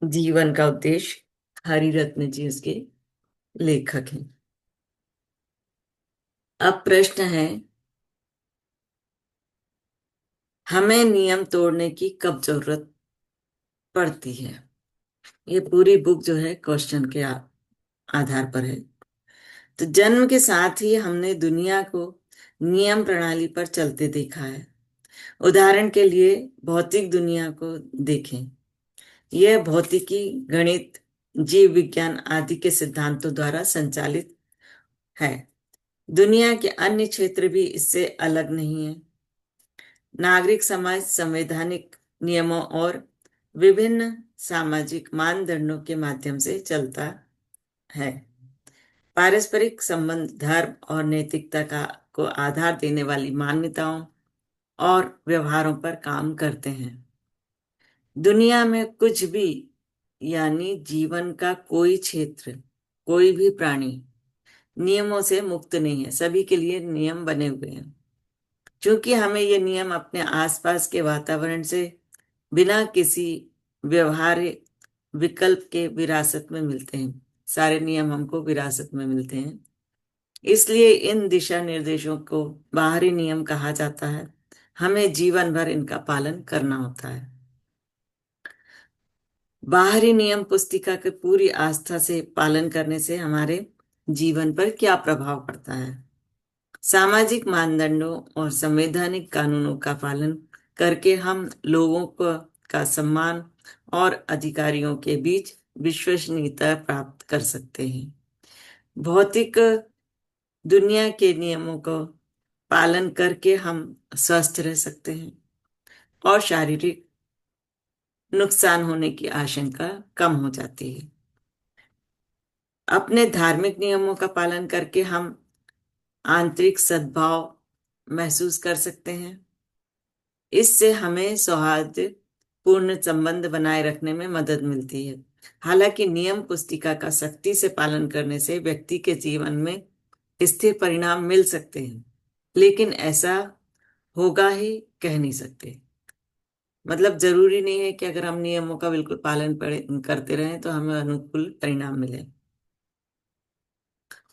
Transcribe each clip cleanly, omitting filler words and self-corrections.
जीवन का उद्देश्य हरिरत्न जी उसके लेखक हैं। अब प्रश्न है, हमें नियम तोड़ने की कब जरूरत पड़ती है। ये पूरी बुक जो है क्वेश्चन के आधार पर है। तो जन्म के साथ ही हमने दुनिया को नियम प्रणाली पर चलते देखा है। उदाहरण के लिए भौतिक दुनिया को देखें। यह भौतिकी, गणित, जीव विज्ञान आदि के सिद्धांतों द्वारा संचालित है। दुनिया के अन्य क्षेत्र भी इससे अलग नहीं है। नागरिक समाज संवैधानिक नियमों और विभिन्न सामाजिक मानदंडों के माध्यम से चलता है। पारस्परिक संबंध धर्म और नैतिकता को आधार देने वाली मान्यताओं और व्यवहारों पर काम करते हैं। दुनिया में कुछ भी, यानी जीवन का कोई क्षेत्र, कोई भी प्राणी नियमों से मुक्त नहीं है। सभी के लिए नियम बने हुए हैं। क्योंकि हमें ये नियम अपने आसपास के वातावरण से बिना किसी व्यवहार्य विकल्प के विरासत में मिलते हैं। सारे नियम हमको विरासत में मिलते हैं। इसलिए इन दिशा निर्देशों को बाहरी नियम कहा जाता है। हमें जीवन भर इनका पालन करना होता है। बाहरी नियम पुस्तिका के पूरी आस्था से पालन करने से हमारे जीवन पर क्या प्रभाव पड़ता है। सामाजिक मानदंडों और संवैधानिक कानूनों का पालन करके हम लोगों का सम्मान और अधिकारियों के बीच विश्वसनीयता प्राप्त कर सकते हैं। भौतिक दुनिया के नियमों को पालन करके हम स्वस्थ रह सकते हैं और शारीरिक नुकसान होने की आशंका कम हो जाती है। अपने धार्मिक नियमों का पालन करके हम आंतरिक सद्भाव महसूस कर सकते हैं। इससे हमें सौहार्दपूर्ण संबंध बनाए रखने में मदद मिलती है। हालांकि नियम पुस्तिका का सख्ती से पालन करने से व्यक्ति के जीवन में स्थिर परिणाम मिल सकते हैं, लेकिन ऐसा होगा ही कह नहीं सकते। मतलब जरूरी नहीं है कि अगर हम नियमों का बिल्कुल पालन करते रहें तो हमें अनुकूल परिणाम मिले।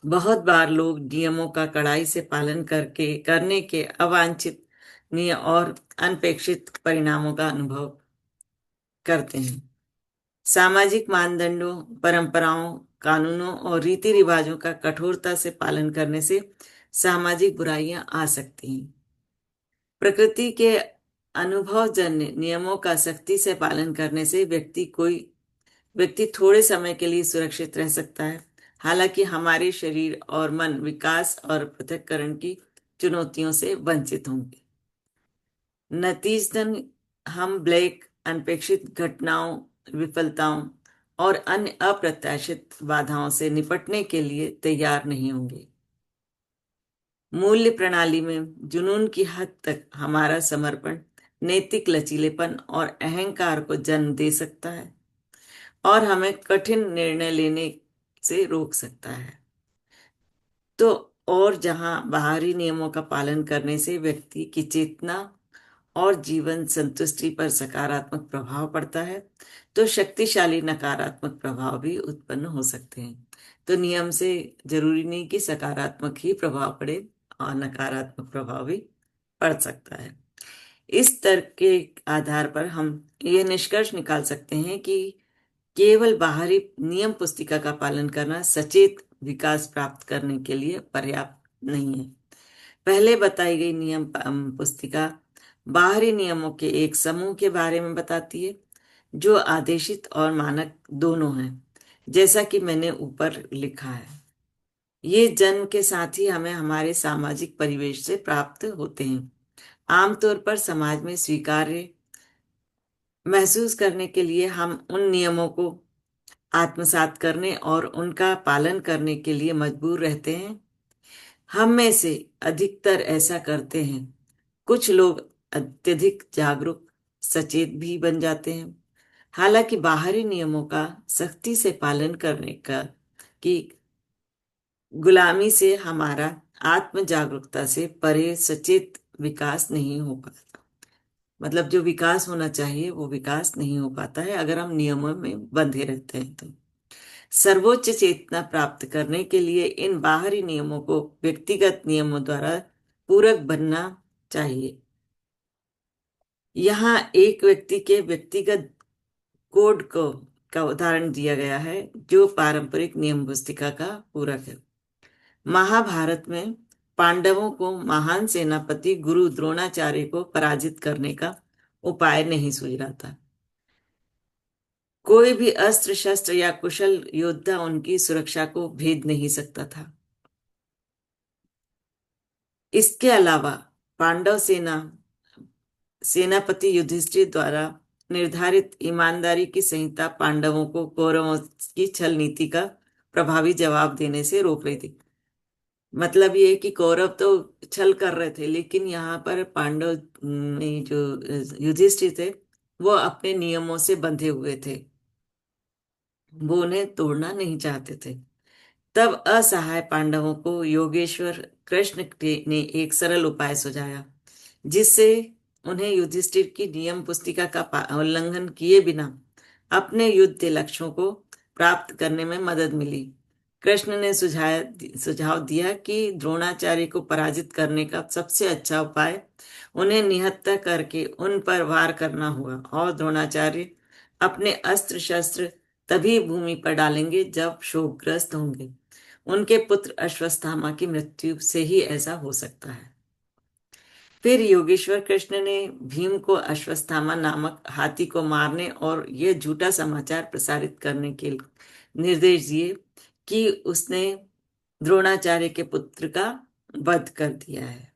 बहुत बार लोग नियमों का कड़ाई से पालन करने के अवांछित नियम और अनपेक्षित परिणामों का अनुभव करते हैं। सामाजिक मानदंडों, परंपराओं, कानूनों और रीति रिवाजों का कठोरता से पालन करने से सामाजिक बुराइयां आ सकती हैं। प्रकृति के अनुभवजन्य नियमों का सख्ती से पालन करने से व्यक्ति थोड़े समय के लिए सुरक्षित रह सकता है। हालांकि हमारे शरीर और मन विकास और पृथक्करण की चुनौतियों से वंचित होंगे। नतीजतन हम ब्लैक अनपेक्षित घटनाओं, विफलताओं और अन्य अप्रत्याशित बाधाओं से निपटने के लिए तैयार नहीं होंगे। मूल्य प्रणाली में जुनून की हद तक हमारा समर्पण नैतिक लचीलेपन और अहंकार को जन्म दे सकता है और हमें कठिन निर्णय लेने से रोक सकता है। तो और जहां बाहरी नियमों का पालन करने से व्यक्ति की चेतना और जीवन संतुष्टि पर सकारात्मक प्रभाव पड़ता है, तो शक्तिशाली नकारात्मक प्रभाव भी उत्पन्न हो सकते हैं। तो नियम से जरूरी नहीं कि सकारात्मक ही प्रभाव पड़े, और नकारात्मक प्रभाव भी पड़ सकता है। इस तर्क के आधार पर हम यह निष्कर्ष निकाल सकते हैं कि केवल बाहरी नियम पुस्तिका का पालन करना सचेत विकास प्राप्त करने के लिए पर्याप्त नहीं है। पहले बताई गई नियम पुस्तिका बाहरी नियमों के एक समूह के बारे में बताती है, जो आदेशित और मानक दोनों हैं, जैसा कि मैंने ऊपर लिखा है। ये जन्म के साथ ही हमें हमारे सामाजिक परिवेश से प्राप्त होते हैं। आमतौर पर समाज में स्वीकार्य महसूस करने के लिए हम उन नियमों को आत्मसात करने और उनका पालन करने के लिए मजबूर रहते हैं। हम में से अधिकतर ऐसा करते हैं। कुछ लोग अत्यधिक जागरूक, सचेत भी बन जाते हैं। हालांकि बाहरी नियमों का सख्ती से पालन करने का की गुलामी से हमारा आत्म जागरूकता से परे सचेत विकास नहीं हो पाता। मतलब जो विकास होना चाहिए वो विकास नहीं हो पाता है अगर हम नियमों में बंधे रहते हैं तो। सर्वोच्च चेतना प्राप्त करने के लिए इन बाहरी नियमों को व्यक्तिगत नियमों द्वारा पूरक बनना चाहिए। यहाँ एक व्यक्ति के व्यक्तिगत कोड को का उदाहरण दिया गया है जो पारंपरिक नियम पुस्तिका का पूरक है। महाभारत में पांडवों को महान सेनापति गुरु द्रोणाचार्य को पराजित करने का उपाय नहीं सूझ रहा था। कोई भी अस्त्र शस्त्र या कुशल योद्धा उनकी सुरक्षा को भेद नहीं सकता था। इसके अलावा पांडव सेनापति युधिष्ठिर द्वारा निर्धारित ईमानदारी की संहिता पांडवों को कौरवों की छल नीति का प्रभावी जवाब देने से रोक रही थी। मतलब ये कि कौरव तो छल कर रहे थे, लेकिन यहाँ पर पांडव में जो युधिष्ठिर थे वो अपने नियमों से बंधे हुए थे, वो उन्हें तोड़ना नहीं चाहते थे। तब असहाय पांडवों को योगेश्वर कृष्ण ने एक सरल उपाय सुझाया जिससे उन्हें युधिष्ठिर की नियम पुस्तिका का उल्लंघन किए बिना अपने युद्ध के लक्ष्यों को प्राप्त करने में मदद मिली। कृष्ण ने सुझाव दिया कि द्रोणाचार्य को पराजित करने का सबसे अच्छा उपाय उन्हें निहत्था करके उन पर वार करना होगा और द्रोणाचार्य अपने अस्त्र शस्त्र तभी भूमि पर डालेंगे जब शोकग्रस्त होंगे। उनके पुत्र अश्वत्थामा की मृत्यु से ही ऐसा हो सकता है। फिर योगेश्वर कृष्ण ने भीम को अश्वत्थामा नामक हाथी को मारने और यह झूठा समाचार प्रसारित करने के निर्देश दिए कि उसने द्रोणाचार्य के पुत्र का वध कर दिया है।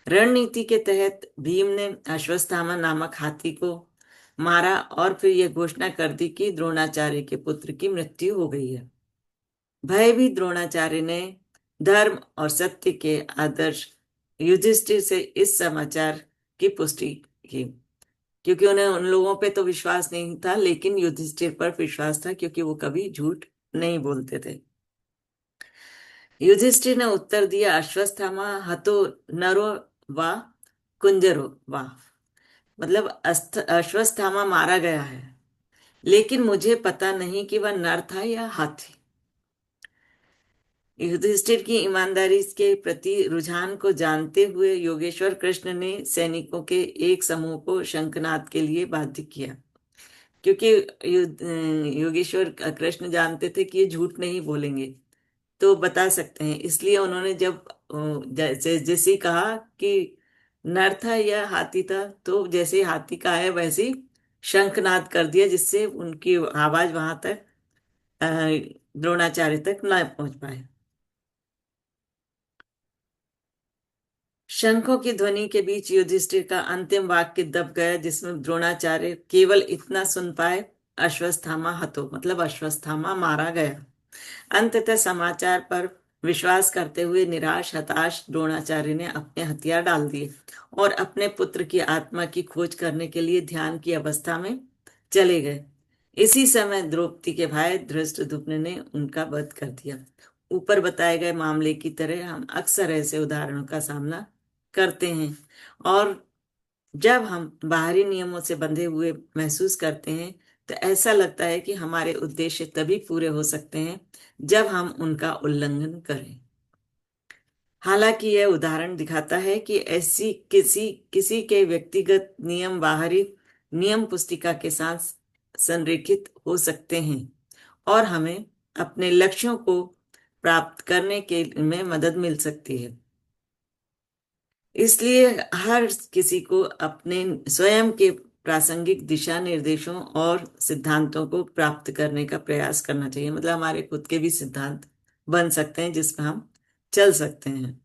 रणनीति के तहत भीम ने अश्वत्थामा नामक हाथी को मारा और फिर यह घोषणा कर दी कि द्रोणाचार्य के पुत्र की मृत्यु हो गई है। भयभीत द्रोणाचार्य ने धर्म और सत्य के आदर्श युधिष्ठिर से इस समाचार की पुष्टि की, क्योंकि उन्हें उन लोगों पे तो विश्वास नहीं था लेकिन युधिष्ठिर पर विश्वास था क्योंकि वो कभी झूठ नहीं बोलते थे। युधिष्ठिर ने उत्तर दिया, अश्वत्थामा हतो नरो वा कुंजरो वा। मतलब अश्वत्थामा मारा गया है, लेकिन मुझे पता नहीं कि वह नर था या हाथी। युधिष्ठिर की ईमानदारी के प्रति रुझान को जानते हुए योगेश्वर कृष्ण ने सैनिकों के एक समूह को शंखनाद के लिए बाध्य किया, क्योंकि योगेश्वर कृष्ण जानते थे कि ये झूठ नहीं बोलेंगे तो बता सकते हैं। इसलिए उन्होंने जब जैसे ही कहा कि नर था या हाथी था, तो जैसे ही हाथी का है वैसे ही शंखनाद कर दिया जिससे उनकी आवाज वहां तक अ, द्रोणाचार्य तक न पहुंच पाए। शंखों की ध्वनि के बीच युधिष्ठिर का अंतिम वाक्य दब गया जिसमें द्रोणाचार्य केवल इतना सुन पाए, अश्वत्थामा हतो, मतलब अश्वत्थामा मारा गया। अंततः समाचार पर विश्वास करते हुए निराश हताश द्रोणाचार्य ने अपने हथियार डाल दिए और अपने पुत्र की आत्मा की खोज करने के लिए ध्यान की अवस्था में चले गए। इसी समय द्रौपदी के भाई धृष्टद्युम्न ने उनका वध कर दिया। ऊपर बताए गए मामले की तरह हम अक्सर ऐसे उदाहरणों का सामना करते हैं, और जब हम बाहरी नियमों से बंधे हुए महसूस करते हैं तो ऐसा लगता है कि हमारे उद्देश्य तभी पूरे हो सकते हैं जब हम उनका उल्लंघन करें। हालांकि यह उदाहरण दिखाता है कि ऐसी किसी किसी के व्यक्तिगत नियम बाहरी नियम पुस्तिका के साथ संरेखित हो सकते हैं और हमें अपने लक्ष्यों को प्राप्त करने के में मदद मिल सकती है। इसलिए हर किसी को अपने स्वयं के प्रासंगिक दिशा निर्देशों और सिद्धांतों को प्राप्त करने का प्रयास करना चाहिए। मतलब हमारे खुद के भी सिद्धांत बन सकते हैं जिस पर हम चल सकते हैं।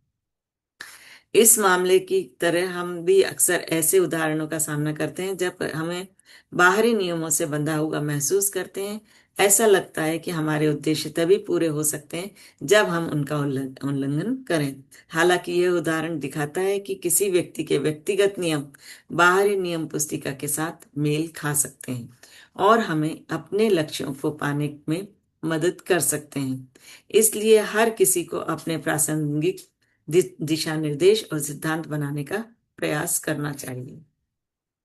इस मामले की तरह हम भी अक्सर ऐसे उदाहरणों का सामना करते हैं जब हमें बाहरी नियमों से बंधा हुआ महसूस करते हैं। ऐसा लगता है कि हमारे उद्देश्य तभी पूरे हो सकते हैं जब हम उनका उल्लंघन करें। हालांकि यह उदाहरण दिखाता है कि किसी व्यक्ति के व्यक्तिगत नियम बाहरी नियम पुस्तिका के साथ मेल खा सकते हैं और हमें अपने लक्ष्यों को पाने में मदद कर सकते हैं। इसलिए हर किसी को अपने प्रासंगिक दिशा निर्देश और सिद्धांत बनाने का प्रयास करना चाहिए।